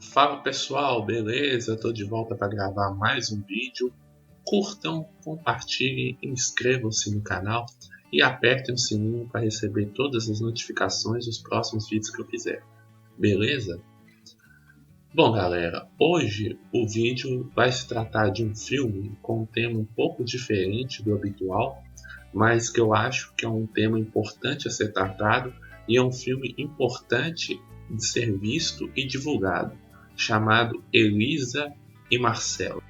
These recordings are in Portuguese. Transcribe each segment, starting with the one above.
Fala pessoal, beleza? Tô de volta para gravar mais um vídeo. Curtam, compartilhem, inscrevam-se no canal e apertem o sininho para receber todas as notificações dos próximos vídeos que eu fizer. Beleza? Bom galera, hoje o vídeo vai se tratar de um filme com um tema um pouco diferente do habitual, mas que eu acho que é um tema importante a ser tratado e é um filme importante de ser visto e divulgado, chamado Elisa e Marcelo.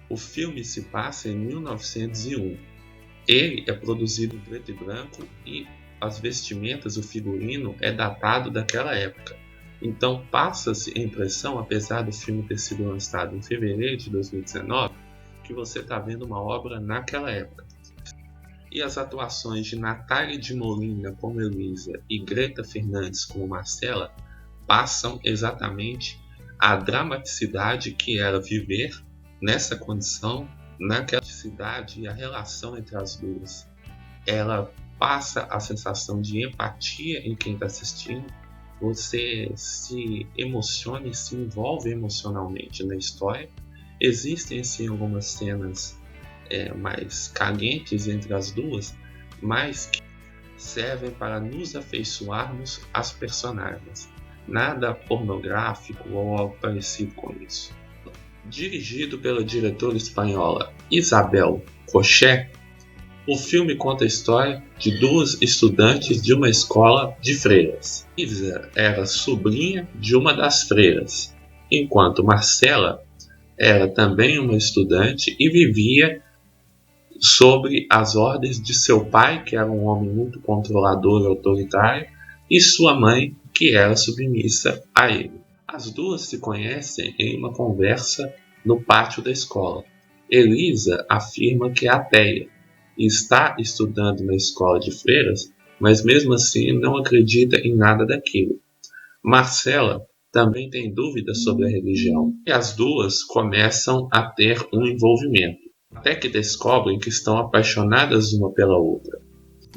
O filme se passa em 1901. Ele é produzido em preto e branco e as vestimentas, o figurino é datado daquela época. Então passa-se a impressão, apesar do filme ter sido lançado em fevereiro de 2019, que você está vendo uma obra naquela época. E as atuações de Natália de Molina como Elisa e Greta Fernandes como Marcela passam exatamente a dramaticidade que era viver nessa condição, naquela cidade e a relação entre as duas. Ela passa a sensação de empatia em quem está assistindo, você se emociona e se envolve emocionalmente na história. Existem assim algumas cenas mais calientes entre as duas, mas que servem para nos afeiçoarmos às personagens. Nada pornográfico ou algo parecido com isso. Dirigido pela diretora espanhola Isabel Coixet, o filme conta a história de duas estudantes de uma escola de freiras. Isa era sobrinha de uma das freiras, enquanto Marcela era também uma estudante e vivia sob as ordens de seu pai, que era um homem muito controlador e autoritário, e sua mãe, que era submissa a ele. As duas se conhecem em uma conversa no pátio da escola. Elisa afirma que é ateia e está estudando na escola de freiras, mas mesmo assim não acredita em nada daquilo. Marcela também tem dúvidas sobre a religião e as duas começam a ter um envolvimento, até que descobrem que estão apaixonadas uma pela outra.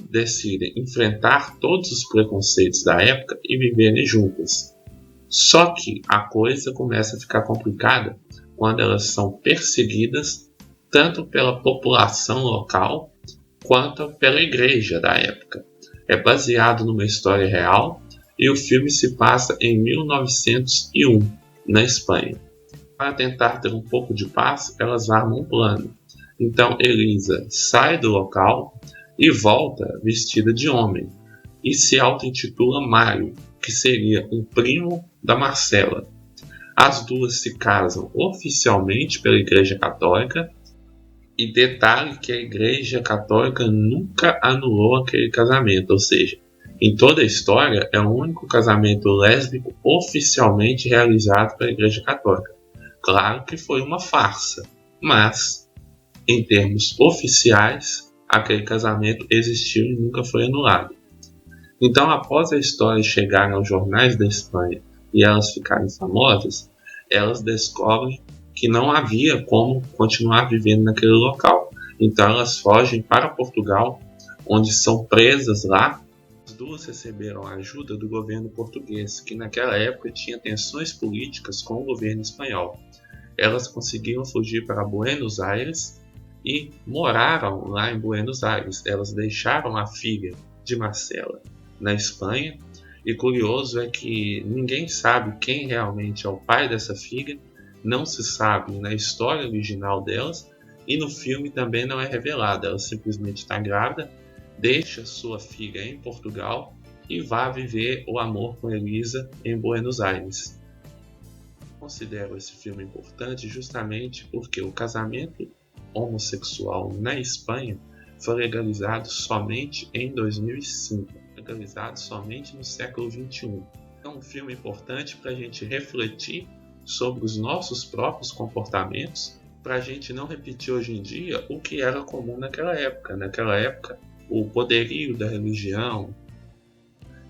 Decidem enfrentar todos os preconceitos da época e viverem juntas. Só que a coisa começa a ficar complicada quando elas são perseguidas tanto pela população local quanto pela igreja da época. É baseado numa história real e o filme se passa em 1901, na Espanha. Para tentar ter um pouco de paz, elas armam um plano. Então Elisa sai do local e volta vestida de homem e se auto-intitula Mário, que seria um primo da Marcela. As duas se casam oficialmente pela Igreja Católica, e detalhe que a Igreja Católica nunca anulou aquele casamento, ou seja, em toda a história é o único casamento lésbico oficialmente realizado pela Igreja Católica. Claro que foi uma farsa, mas em termos oficiais aquele casamento existiu e nunca foi anulado. Então, após a história chegar aos jornais da Espanha e elas ficarem famosas, elas descobrem que não havia como continuar vivendo naquele local. Então elas fogem para Portugal, onde são presas lá. As duas receberam a ajuda do governo português, que naquela época tinha tensões políticas com o governo espanhol. Elas conseguiram fugir para Buenos Aires e moraram lá em Buenos Aires. Elas deixaram a filha de Marcela na Espanha, e curioso é que ninguém sabe quem realmente é o pai dessa filha, não se sabe na história original delas, e no filme também não é revelada. Ela simplesmente está grávida, deixa sua filha em Portugal e vai viver o amor com Elisa em Buenos Aires. Considero esse filme importante justamente porque o casamento homossexual na Espanha foi legalizado somente em 2005, legalizado somente no século XXI. É um filme importante para a gente refletir sobre os nossos próprios comportamentos, para a gente não repetir hoje em dia o que era comum naquela época. Naquela época, o poderio da religião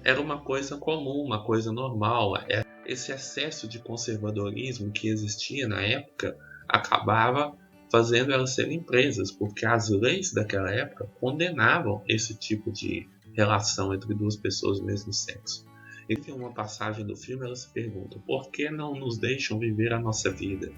era uma coisa comum, uma coisa normal. Esse excesso de conservadorismo que existia na época acabava fazendo elas serem presas, porque as leis daquela época condenavam esse tipo de relação entre duas pessoas do mesmo sexo. Em uma passagem do filme, ela se pergunta: por que não nos deixam viver a nossa vida?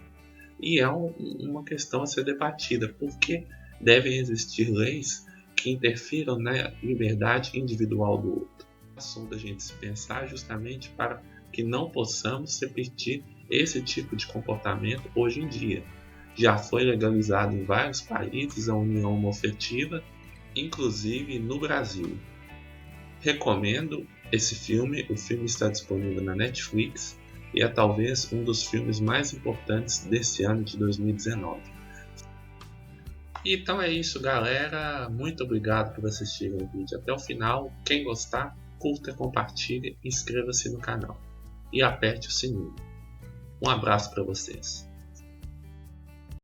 E é uma questão a ser debatida. Por que devem existir leis que interfiram na liberdade individual do outro? É assunto da gente se pensar justamente para que não possamos repetir esse tipo de comportamento hoje em dia. Já foi legalizado em vários países a união homoafetiva, inclusive no Brasil. Recomendo esse filme, o filme está disponível na Netflix e é talvez um dos filmes mais importantes desse ano de 2019. Então é isso, galera. Muito obrigado por assistirem o vídeo até o final. Quem gostar, curta, compartilhe, inscreva-se no canal e aperte o sininho. Um abraço para vocês.